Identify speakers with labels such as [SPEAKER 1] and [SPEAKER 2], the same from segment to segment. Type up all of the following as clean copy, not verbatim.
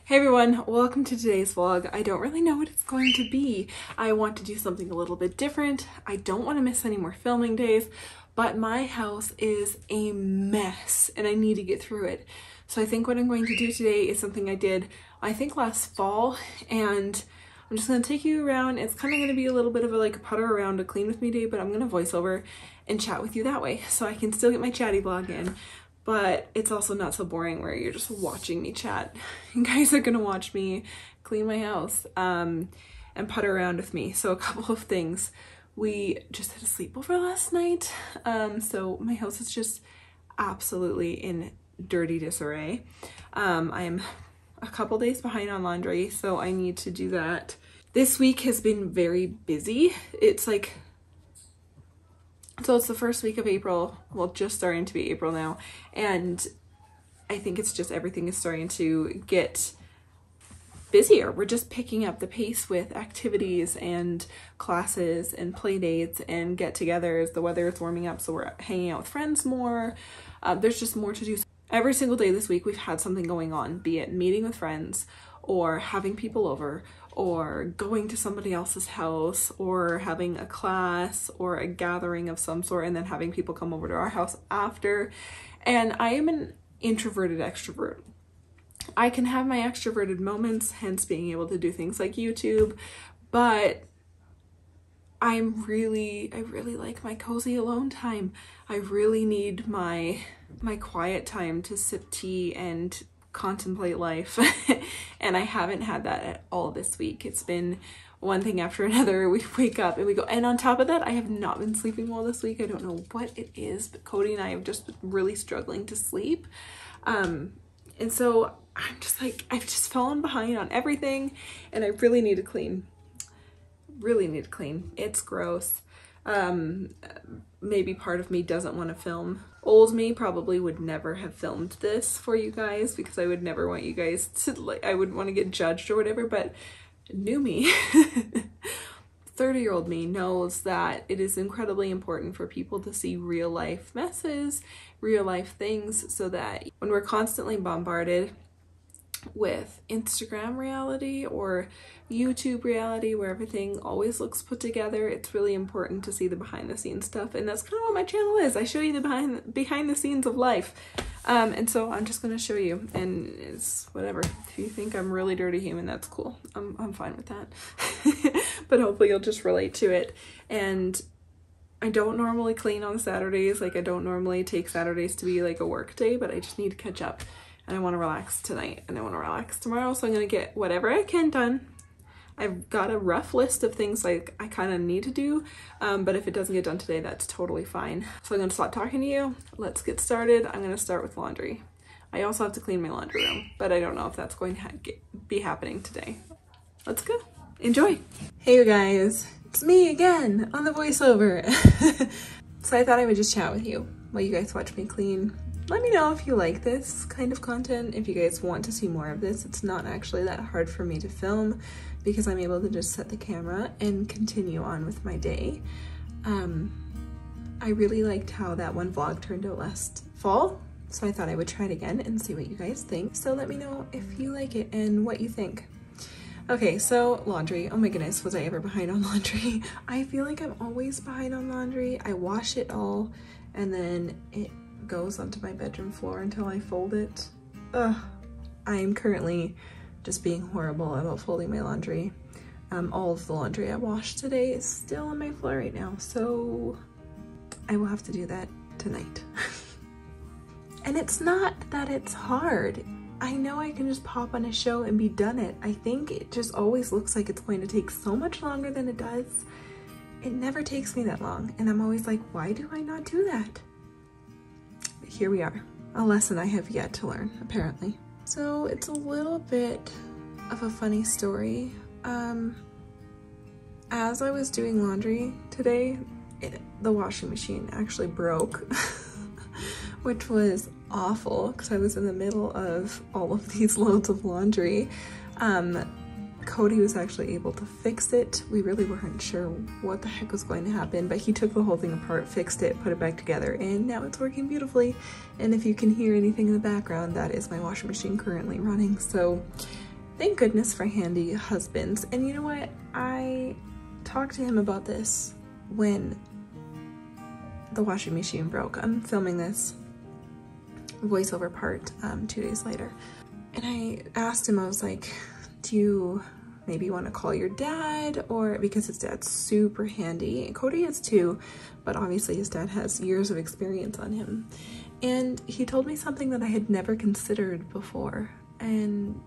[SPEAKER 1] Hey everyone, welcome to today's vlog. I don't really know what it's going to be. I want to do something a little bit different. I don't want to miss any more filming days, but my house is a mess and I need to get through it. So I think what I'm going to do today is something I did, I think last fall, and I'm just going to take you around. It's kind of going to be a little bit of a putter around a clean with me day, but I'm going to voice over and chat with you that way so I can still get my chatty vlog in. But it's also not so boring where you're just watching me chat. You guys are gonna watch me clean my house and putter around with me. So a couple of things. We just had a sleepover last night. So my house is just absolutely in dirty disarray. I'm a couple days behind on laundry, so I need to do that. This week has been very busy. So it's the first week of April, well, just starting to be April now, and I think it's just everything is starting to get busier. We're just picking up the pace with activities and classes and play dates and get-togethers. The weather is warming up, so we're hanging out with friends more. There's just more to do. Every single day this week we've had something going on, be it meeting with friends or having people over or going to somebody else's house or having a class or a gathering of some sort and then having people come over to our house after. And I am an introverted extrovert. I can have my extroverted moments, hence being able to do things like YouTube, but I really like my cozy alone time. I really need my quiet time to sip tea and contemplate life. And I haven't had that at all this week. It's been one thing after another. We wake up and we go, and on top of that, I have not been sleeping well this week. I don't know what it is, but Cody and I have just been really struggling to sleep. And so I'm just I've just fallen behind on everything and I really need to clean. It's gross. Maybe part of me doesn't want to film. Old me probably would never have filmed this for you guys because I would never want you guys to I wouldn't want to get judged or whatever, but new me, 30-year-old me knows that it is incredibly important for people to see real life messes, real life things, so that when we're constantly bombarded with Instagram reality or YouTube reality where everything always looks put together, it's really important to see the behind the scenes stuff, and that's kind of what my channel is. I show you the behind the scenes of life, and so I'm just going to show you, and it's whatever. If you think I'm really dirty human, that's cool. I'm fine with that. But hopefully you'll just relate to it. And I don't normally clean on Saturdays. I don't normally take Saturdays to be a work day, but I just need to catch up. And I want to relax tonight and I want to relax tomorrow, so I'm going to get whatever I can done. I've got a rough list of things I kind of need to do, but if it doesn't get done today, that's totally fine. So I'm going to stop talking to you. Let's get started. I'm going to start with laundry. I also have to clean my laundry room, but I don't know if that's going to be happening today. Let's go. Enjoy. Hey you guys, it's me again on the voiceover. So I thought I would just chat with you while you guys watch me clean. Let me know if you like this kind of content, if you guys want to see more of this. It's not actually that hard for me to film because I'm able to just set the camera and continue on with my day. I really liked how that one vlog turned out last fall, so I thought I would try it again and see what you guys think. So let me know if you like it and what you think. Okay, so laundry. Oh my goodness, was I ever behind on laundry? I feel like I'm always behind on laundry. I wash it all and then it goes onto my bedroom floor until I fold it. Ugh. I am currently just being horrible about folding my laundry. All of the laundry I washed today is still on my floor right now, so I will have to do that tonight. And it's not that it's hard. I know I can just pop on a show and be done it. I think it just always looks like it's going to take so much longer than it does. It never takes me that long, and I'm always like, why do I not do that? Here we are, a lesson I have yet to learn, apparently. So it's a little bit of a funny story. As I was doing laundry today, the washing machine actually broke, which was awful because I was in the middle of all of these loads of laundry. Cody was actually able to fix it. We really weren't sure what the heck was going to happen, but he took the whole thing apart, fixed it, put it back together, and now it's working beautifully. And if you can hear anything in the background, that is my washing machine currently running. So Thank goodness for handy husbands. And you know what? I talked to him about this when the washing machine broke. I'm filming this voiceover part 2 days later. And I asked him, I was like, do you maybe want to call your dad? Or because his dad's super handy. Cody is too, but obviously his dad has years of experience on him. And he told me something that I had never considered before. And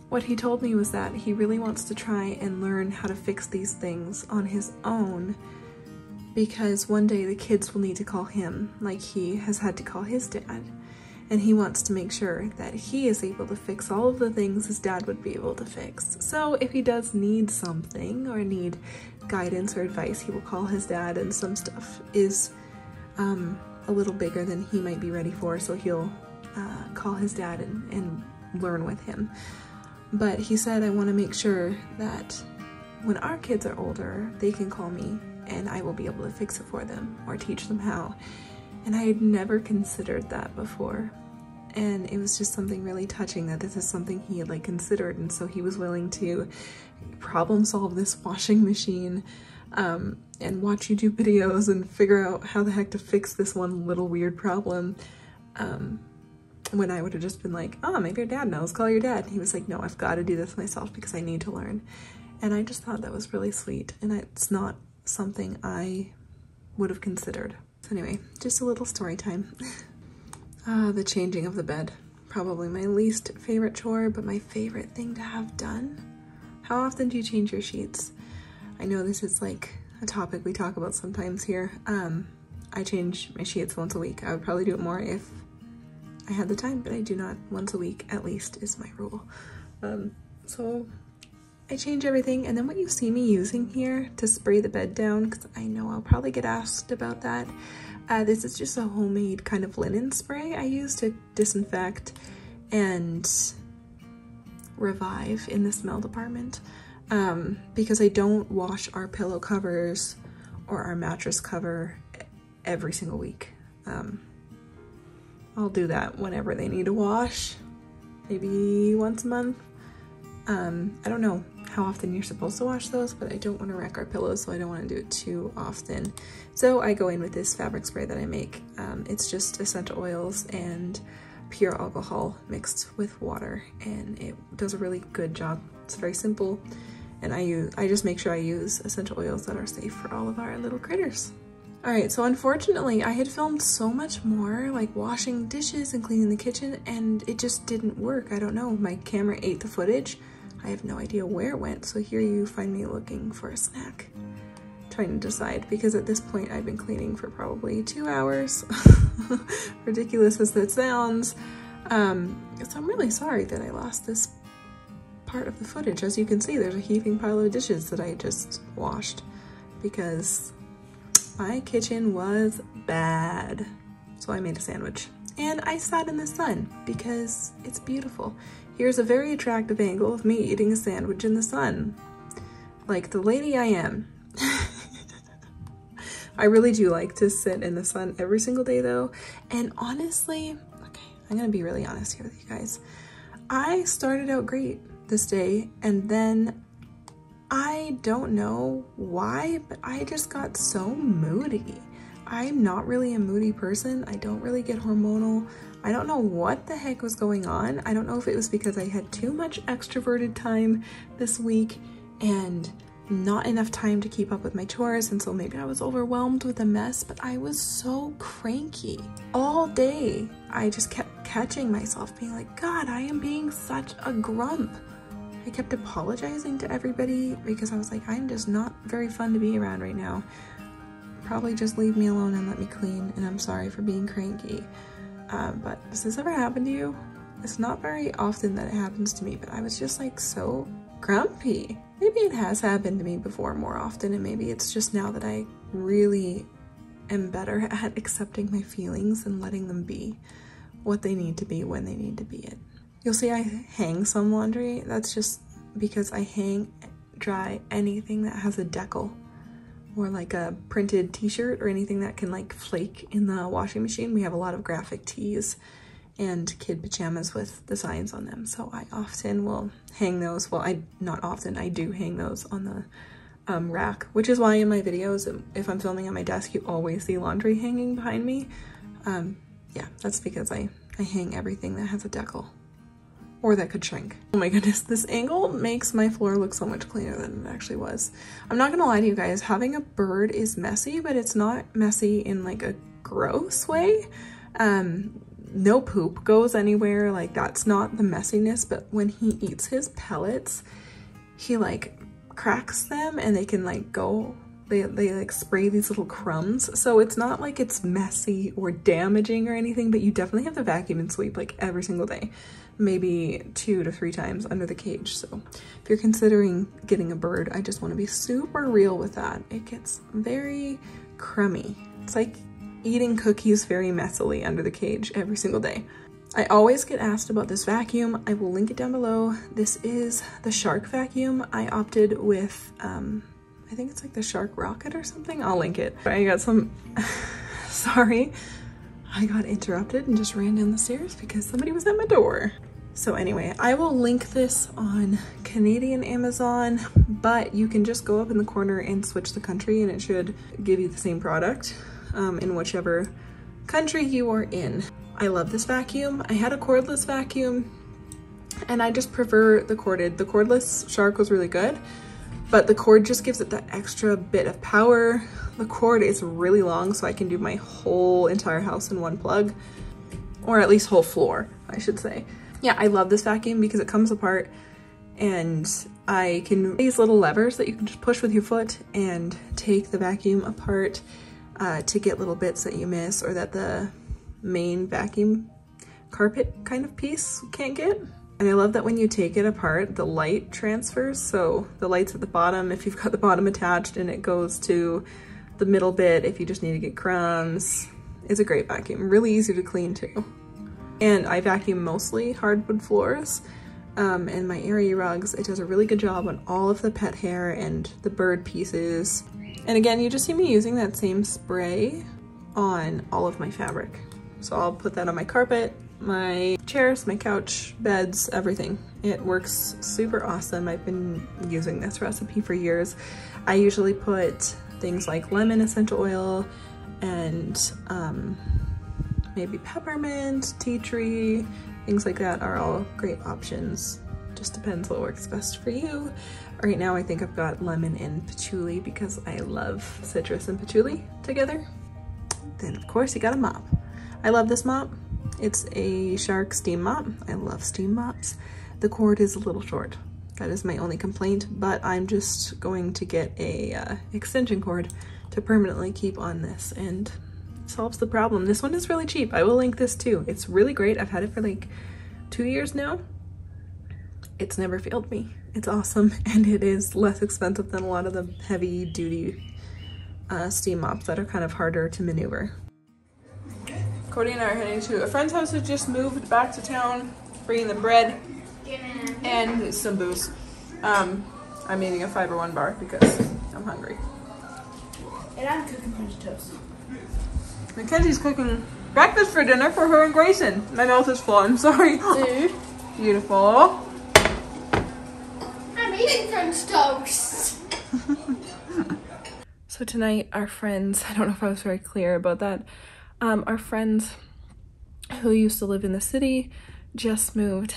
[SPEAKER 1] what he told me was that he really wants to try and learn how to fix these things on his own, because one day the kids will need to call him like he has had to call his dad. And he wants to make sure that he is able to fix all of the things his dad would be able to fix. So if he does need something or need guidance or advice, he will call his dad, and some stuff is a little bigger than he might be ready for, so he'll call his dad and learn with him. But he said, I want to make sure that when our kids are older, they can call me and I will be able to fix it for them or teach them how. And I had never considered that before. And it was just something really touching that this is something he had like considered. And so he was willing to problem solve this washing machine and watch YouTube videos and figure out how the heck to fix this one little weird problem. When I would have just been like, oh, maybe your dad knows, call your dad. And he was like, no, I've got to do this myself because I need to learn. And I just thought that was really sweet. And it's not something I would have considered. So anyway, just a little story time. The changing of the bed. Probably my least favorite chore, but my favorite thing to have done. How often do you change your sheets? I know this is like a topic we talk about sometimes here. I change my sheets once a week. I would probably do it more if I had the time, but I do not. Once a week at least is my rule. So I change everything, and then what you see me using here to spray the bed down, because I know I'll probably get asked about that, this is just a homemade kind of linen spray I use to disinfect and revive in the smell department, because I don't wash our pillow covers or our mattress cover every single week. I'll do that whenever they need a wash, maybe once a month. I don't know how often you're supposed to wash those, but I don't want to wreck our pillows, so I don't want to do it too often. So I go in with this fabric spray that I make. It's just essential oils and pure alcohol mixed with water, and it does a really good job. It's very simple, and I just make sure I use essential oils that are safe for all of our little critters. All right, so unfortunately I had filmed so much more, like washing dishes and cleaning the kitchen, and it just didn't work. I don't know, my camera ate the footage. I have no idea where it went, so here you find me looking for a snack. Trying to decide, because at this point I've been cleaning for probably 2 hours. Ridiculous as that sounds. So I'm really sorry that I lost this part of the footage. As you can see, there's a heaping pile of dishes that I just washed, because my kitchen was bad. So I made a sandwich and I sat in the sun because it's beautiful. Here's a very attractive angle of me eating a sandwich in the sun, like the lady I am. I really do like to sit in the sun every single day though. And honestly, okay, I'm gonna be really honest here with you guys. I started out great this day, and then I don't know why, but I just got so moody. I'm not really a moody person. I don't really get hormonal. I don't know what the heck was going on. I don't know if it was because I had too much extroverted time this week and not enough time to keep up with my chores, and so maybe I was overwhelmed with a mess, but I was so cranky all day. I just kept catching myself being like, God, I am being such a grump. I kept apologizing to everybody because I was like, I'm just not very fun to be around right now. Probably just leave me alone and let me clean, and I'm sorry for being cranky. But does this ever happen to you? It's not very often that it happens to me, but I was just like so grumpy. Maybe it has happened to me before more often, and maybe it's just now that I really am better at accepting my feelings and letting them be what they need to be when they need to be it. You'll see I hang some laundry. That's just because I hang dry anything that has a decal, or like a printed t-shirt or anything that can like flake in the washing machine. We have a lot of graphic tees, and kid pajamas with designs on them. So I often will hang those. Well, not often, I do hang those on the rack, which is why in my videos, if I'm filming at my desk, you always see laundry hanging behind me. Yeah, that's because I hang everything that has a decal or that could shrink. Oh my goodness, this angle makes my floor look so much cleaner than it actually was. I'm not gonna lie to you guys, having a bird is messy, but it's not messy in like a gross way. No poop goes anywhere, like that's not the messiness, but when he eats his pellets, he like cracks them and they can like go, they like spray these little crumbs. So it's not like it's messy or damaging or anything, but you definitely have to vacuum and sweep like every single day, maybe 2 to 3 times under the cage. So if you're considering getting a bird, I just want to be super real with that. It gets very crummy. It's like eating cookies very messily under the cage every single day. I always get asked about this vacuum. I will link it down below. This is the Shark vacuum. I opted with, I think it's like the Shark Rocket or something. I'll link it. I got some, sorry. I got interrupted and just ran down the stairs because somebody was at my door. So anyway, I will link this on Canadian Amazon, but you can just go up in the corner and switch the country and it should give you the same product in whichever country you are in. I love this vacuum. I had a cordless vacuum and I just prefer the corded. The cordless Shark was really good, but the cord just gives it that extra bit of power. The cord is really long, so I can do my whole entire house in one plug, or at least whole floor, I should say. Yeah, I love this vacuum because it comes apart and I can these little levers that you can just push with your foot and take the vacuum apart to get little bits that you miss or that the main vacuum carpet kind of piece can't get. And I love that when you take it apart, the light transfers. So the light's at the bottom if you've got the bottom attached, and it goes to the middle bit if you just need to get crumbs. It's a great vacuum, really easy to clean too. And I vacuum mostly hardwood floors and my area rugs. It does a really good job on all of the pet hair and the bird pieces. And again, you just see me using that same spray on all of my fabric. So I'll put that on my carpet, my chairs, my couch, beds, everything. It works super awesome. I've been using this recipe for years. I usually put things like lemon essential oil and maybe peppermint, tea tree, things like that are all great options. Just depends what works best for you. Right now I think I've got lemon and patchouli because I love citrus and patchouli together. Then of course you got a mop. I love this mop. It's a Shark steam mop. I love steam mops. The cord is a little short. That is my only complaint, but I'm just going to get a extension cord to permanently keep on this, and it solves the problem. This one is really cheap. I will link this too. It's really great. I've had it for like 2 years now. It's never failed me. It's awesome, and it is less expensive than a lot of the heavy duty steam mops that are kind of harder to maneuver. Cody and I are heading to a friend's house who just moved back to town, bringing the bread and some booze. I'm eating a Fiber One bar because I'm hungry.
[SPEAKER 2] And I'm cooking French toast.
[SPEAKER 1] Mackenzie's cooking breakfast for dinner for her and Grayson. My mouth is full, I'm sorry.
[SPEAKER 2] Dude.
[SPEAKER 1] Beautiful.
[SPEAKER 2] I'm eating French toast.
[SPEAKER 1] So tonight our friends, I don't know if I was very clear about that, our friends who used to live in the city just moved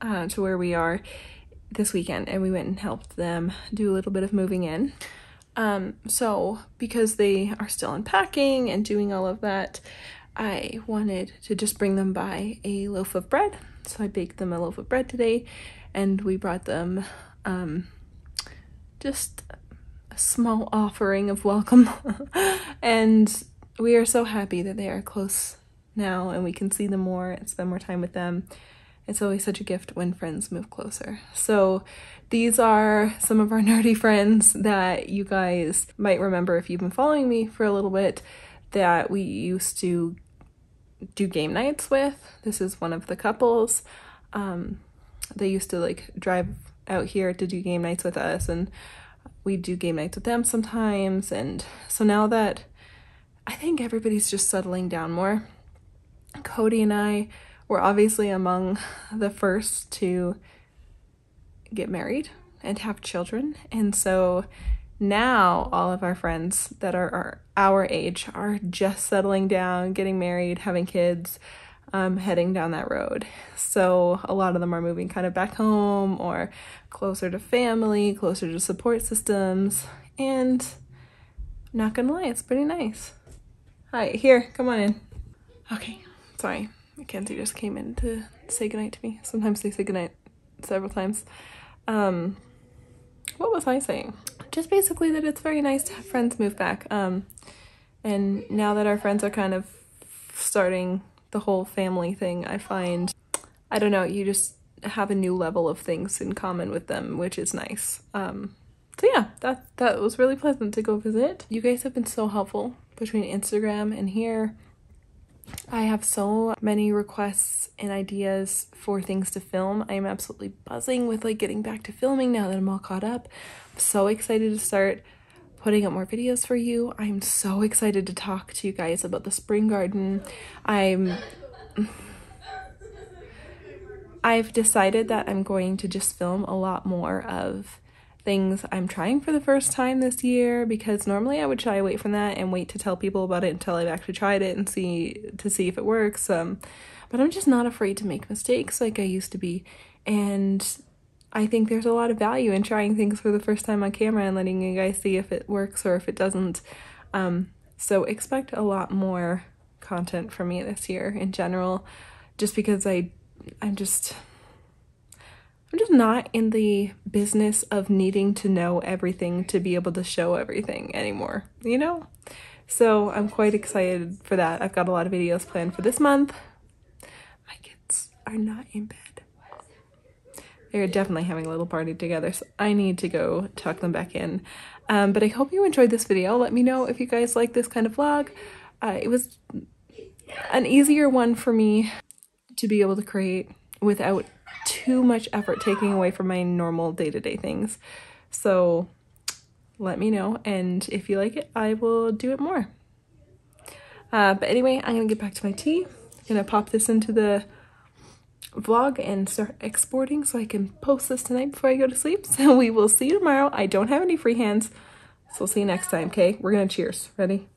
[SPEAKER 1] to where we are this weekend, and we went and helped them do a little bit of moving in. So because they are still unpacking and doing all of that, I wanted to just bring them by a loaf of bread. So I baked them a loaf of bread today, and we brought them just a small offering of welcome. And we are so happy that they are close now and we can see them more and spend more time with them. It's always such a gift when friends move closer. So these are some of our nerdy friends that you guys might remember if you've been following me for a little bit, that we used to do game nights with. This is one of the couples. They used to like drive out here to do game nights with us, and we do game nights with them sometimes. And so now that I think everybody's just settling down more, Cody and I we're obviously among the first to get married and have children. And so now all of our friends that are our age are just settling down, getting married, having kids, heading down that road. So a lot of them are moving kind of back home or closer to family, closer to support systems. And not gonna lie, it's pretty nice. Hi, here, come on in. Okay, sorry. Mackenzie just came in to say goodnight to me. Sometimes they say goodnight several times. What was I saying? Just basically that it's very nice to have friends move back. And now that our friends are kind of starting the whole family thing, I find, I don't know, you just have a new level of things in common with them, which is nice. So yeah, that was really pleasant to go visit. You guys have been so helpful between Instagram and here. I have so many requests and ideas for things to film. I am absolutely buzzing with like getting back to filming now that I'm all caught up. I'm so excited to start putting up more videos for you. I'm so excited to talk to you guys about the spring garden. I've decided that I'm going to just film a lot more of things I'm trying for the first time this year, because normally I would shy away from that and wait to tell people about it until I've actually tried it and see if it works. But I'm just not afraid to make mistakes like I used to be, and I think there's a lot of value in trying things for the first time on camera and letting you guys see if it works or if it doesn't. So expect a lot more content from me this year in general, just because I'm just not in the business of needing to know everything to be able to show everything anymore, you know? So I'm quite excited for that. I've got a lot of videos planned for this month. My kids are not in bed. They're definitely having a little party together, so I need to go tuck them back in. But I hope you enjoyed this video. Let me know if you guys like this kind of vlog. It was an easier one for me to be able to create without too much effort taking away from my normal day-to-day things. So let me know, and if you like it, I will do it more. But anyway, I'm gonna get back to my tea. I'm gonna pop this into the vlog and start exporting so I can post this tonight before I go to sleep. So we will see you tomorrow. I don't have any free hands, so we'll see you next time, okay? We're gonna cheers. Ready?